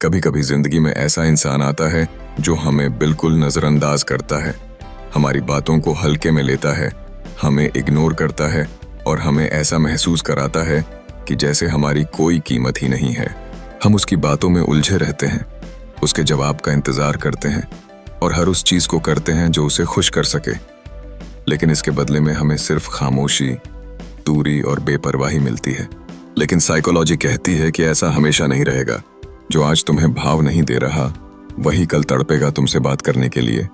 कभी कभी जिंदगी में ऐसा इंसान आता है जो हमें बिल्कुल नजरअंदाज करता है, हमारी बातों को हल्के में लेता है, हमें इग्नोर करता है और हमें ऐसा महसूस कराता है कि जैसे हमारी कोई कीमत ही नहीं है। हम उसकी बातों में उलझे रहते हैं, उसके जवाब का इंतजार करते हैं और हर उस चीज को करते हैं जो उसे खुश कर सके, लेकिन इसके बदले में हमें सिर्फ खामोशी, दूरी और बेपरवाही मिलती है। लेकिन साइकोलॉजी कहती है कि ऐसा हमेशा नहीं रहेगा। जो आज तुम्हें भाव नहीं दे रहा वही कल तड़पेगा तुमसे बात करने के लिए।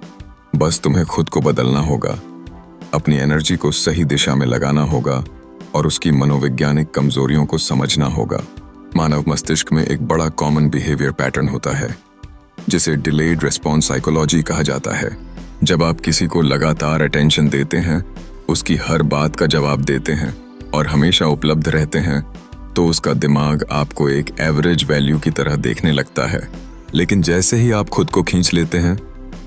बस तुम्हें खुद को बदलना होगा, अपनी एनर्जी को सही दिशा में लगाना होगा और उसकी मनोवैज्ञानिक कमजोरियों को समझना होगा। मानव मस्तिष्क में एक बड़ा कॉमन बिहेवियर पैटर्न होता है जिसे डिलेड रिस्पॉन्स साइकोलॉजी कहा जाता है। जब आप किसी को लगातार अटेंशन देते हैं, उसकी हर बात का जवाब देते हैं और हमेशा उपलब्ध रहते हैं, तो उसका दिमाग आपको एक एवरेज वैल्यू की तरह देखने लगता है। लेकिन जैसे ही आप खुद को खींच लेते हैं,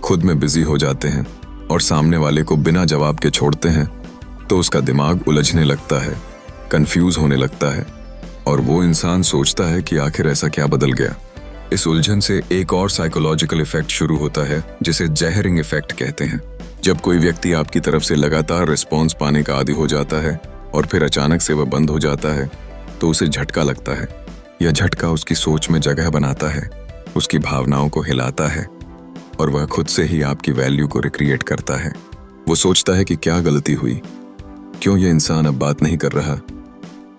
खुद में बिजी हो जाते हैं और सामने वाले को बिना जवाब के छोड़ते हैं, तो उसका दिमाग उलझने लगता है, कंफ्यूज होने लगता है और वो इंसान सोचता है कि आखिर ऐसा क्या बदल गया। इस उलझन से एक और साइकोलॉजिकल इफेक्ट शुरू होता है जिसे जहरिंग इफेक्ट कहते हैं। जब कोई व्यक्ति आपकी तरफ से लगातार रिस्पॉन्स पाने का आदी हो जाता है और फिर अचानक से वह बंद हो जाता है, तो उसे झटका लगता है। यह झटका उसकी सोच में जगह बनाता है, उसकी भावनाओं को हिलाता है और वह खुद से ही आपकी वैल्यू को रिक्रिएट करता है। वो सोचता है कि क्या गलती हुई, क्यों ये इंसान अब बात नहीं कर रहा,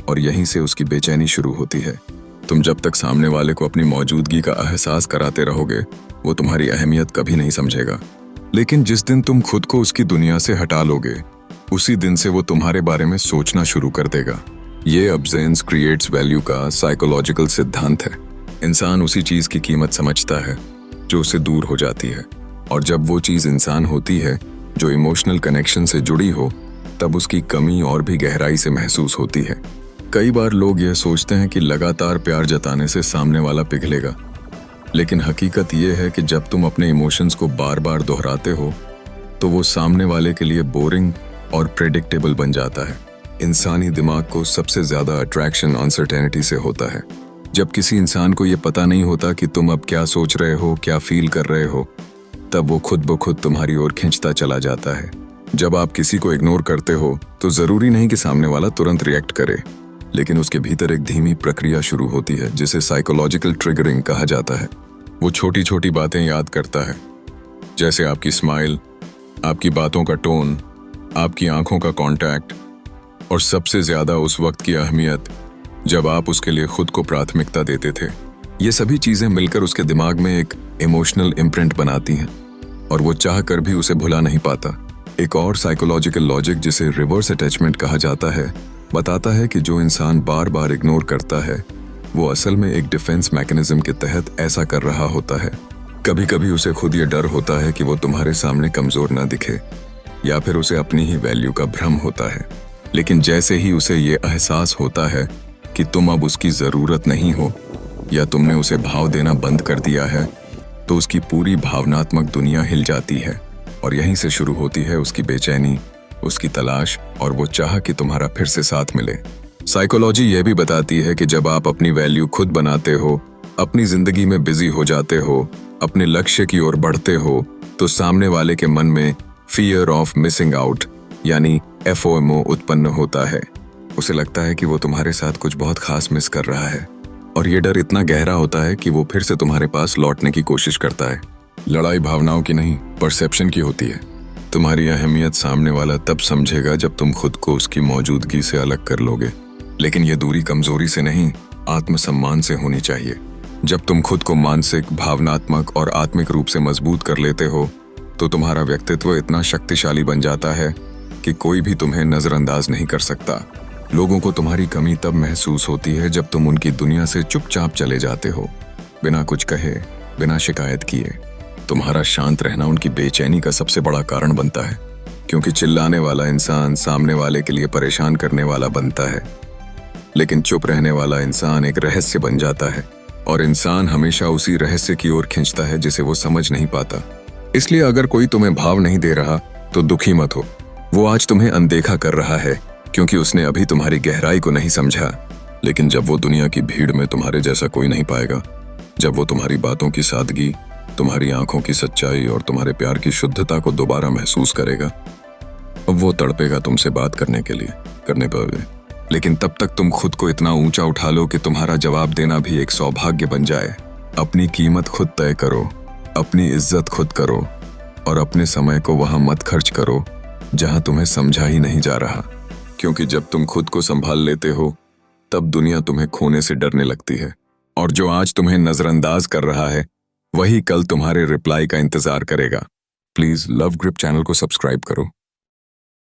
और यहीं से उसकी बेचैनी शुरू होती है। तुम जब तक सामने वाले को अपनी मौजूदगी का एहसास कराते रहोगे, वो तुम्हारी अहमियत कभी नहीं समझेगा। लेकिन जिस दिन तुम खुद को उसकी दुनिया से हटा लोगे, उसी दिन से वो तुम्हारे बारे में सोचना शुरू कर देगा। ये अब्सेंस क्रिएट्स वैल्यू का साइकोलॉजिकल सिद्धांत है। इंसान उसी चीज की कीमत समझता है जो उससे दूर हो जाती है, और जब वो चीज इंसान होती है जो इमोशनल कनेक्शन से जुड़ी हो, तब उसकी कमी और भी गहराई से महसूस होती है। कई बार लोग यह सोचते हैं कि लगातार प्यार जताने से सामने वाला पिघलेगा, लेकिन हकीकत यह है कि जब तुम अपने इमोशंस को बार बार दोहराते हो, तो वो सामने वाले के लिए बोरिंग और प्रेडिक्टेबल बन जाता है। इंसानी दिमाग को सबसे ज्यादा अट्रैक्शन अनसर्टेनिटी से होता है। जब किसी इंसान को यह पता नहीं होता कि तुम अब क्या सोच रहे हो, क्या फील कर रहे हो, तब वो खुद ब खुद तुम्हारी ओर खींचता चला जाता है। जब आप किसी को इग्नोर करते हो, तो जरूरी नहीं कि सामने वाला तुरंत रिएक्ट करे, लेकिन उसके भीतर एक धीमी प्रक्रिया शुरू होती है जिसे साइकोलॉजिकल ट्रिगरिंग कहा जाता है। वो छोटी छोटी बातें याद करता है, जैसे आपकी स्माइल, आपकी बातों का टोन, आपकी आंखों का कांटेक्ट, और सबसे ज्यादा उस वक्त की अहमियत जब आप उसके लिए खुद को प्राथमिकता देते थे। ये सभी चीजें मिलकर उसके दिमाग में एक इमोशनल इम्प्रिंट बनाती हैं और वो चाह कर भी उसे भुला नहीं पाता। एक और साइकोलॉजिकल लॉजिक जिसे रिवर्स अटैचमेंट कहा जाता है, बताता है कि जो इंसान बार बार इग्नोर करता है, वो असल में एक डिफेंस मैकेनिज्म के तहत ऐसा कर रहा होता है। कभी कभी उसे खुद ये डर होता है कि वो तुम्हारे सामने कमजोर ना दिखे, या फिर उसे अपनी ही वैल्यू का भ्रम होता है। लेकिन जैसे ही उसे ये एहसास होता है कि तुम अब उसकी जरूरत नहीं हो या तुमने उसे भाव देना बंद कर दिया है, तो उसकी पूरी भावनात्मक दुनिया हिल जाती है और यहीं से शुरू होती है उसकी बेचैनी, उसकी तलाश और वो चाह कि तुम्हारा फिर से साथ मिले। साइकोलॉजी यह भी बताती है कि जब आप अपनी वैल्यू खुद बनाते हो, अपनी जिंदगी में बिजी हो जाते हो, अपने लक्ष्य की ओर बढ़ते हो, तो सामने वाले के मन में फियर ऑफ मिसिंग आउट यानी FOMO उत्पन्न होता है। उसे लगता है कि वो तुम्हारे साथ कुछ बहुत खास मिस कर रहा है, और ये डर इतना गहरा होता है कि वो फिर से तुम्हारे पास लौटने की कोशिश करता है। लड़ाई भावनाओं की नहीं, परसेप्शन की होती है। तुम्हारी अहमियत सामने वाला तब समझेगा जब तुम खुद को उसकी मौजूदगी से अलग कर लोगे। लेकिन ये दूरी कमजोरी से नहीं, आत्मसम्मान से होनी चाहिए। जब तुम खुद को मानसिक, भावनात्मक और आत्मिक रूप से मजबूत कर लेते हो, तो तुम्हारा व्यक्तित्व इतना शक्तिशाली बन जाता है कि कोई भी तुम्हें नजरअंदाज नहीं कर सकता। लोगों को तुम्हारी कमी तब महसूस होती है जब तुम उनकी दुनिया से चुपचाप चले जाते हो, बिना कुछ कहे, बिना शिकायत किए। तुम्हारा शांत रहना उनकी बेचैनी का सबसे बड़ा कारण बनता है, क्योंकि चिल्लाने वाला इंसान सामने वाले के लिए परेशान करने वाला बनता है, लेकिन चुप रहने वाला इंसान एक रहस्य बन जाता है, और इंसान हमेशा उसी रहस्य की ओर खींचता है जिसे वो समझ नहीं पाता। इसलिए अगर कोई तुम्हें भाव नहीं दे रहा, तो दुखी मत हो। वो आज तुम्हें अनदेखा कर रहा है क्योंकि उसने अभी तुम्हारी गहराई को नहीं समझा। लेकिन जब वो दुनिया की भीड़ में तुम्हारे जैसा कोई नहीं पाएगा, जब वो तुम्हारी बातों की सादगी, तुम्हारी आंखों की सच्चाई और तुम्हारे प्यार की शुद्धता को दोबारा महसूस करेगा, अब वो तड़पेगा तुमसे बात करने के लिए, करने पर। लेकिन तब तक तुम खुद को इतना ऊंचा उठा लो कि तुम्हारा जवाब देना भी एक सौभाग्य बन जाए। अपनी कीमत खुद तय करो, अपनी इज्जत खुद करो और अपने समय को वहां मत खर्च करो जहां तुम्हें समझा ही नहीं जा रहा। क्योंकि जब तुम खुद को संभाल लेते हो तब दुनिया तुम्हें खोने से डरने लगती है, और जो आज तुम्हें नजरअंदाज कर रहा है वही कल तुम्हारे रिप्लाई का इंतजार करेगा। प्लीज लव ग्रिप चैनल को सब्सक्राइब करो।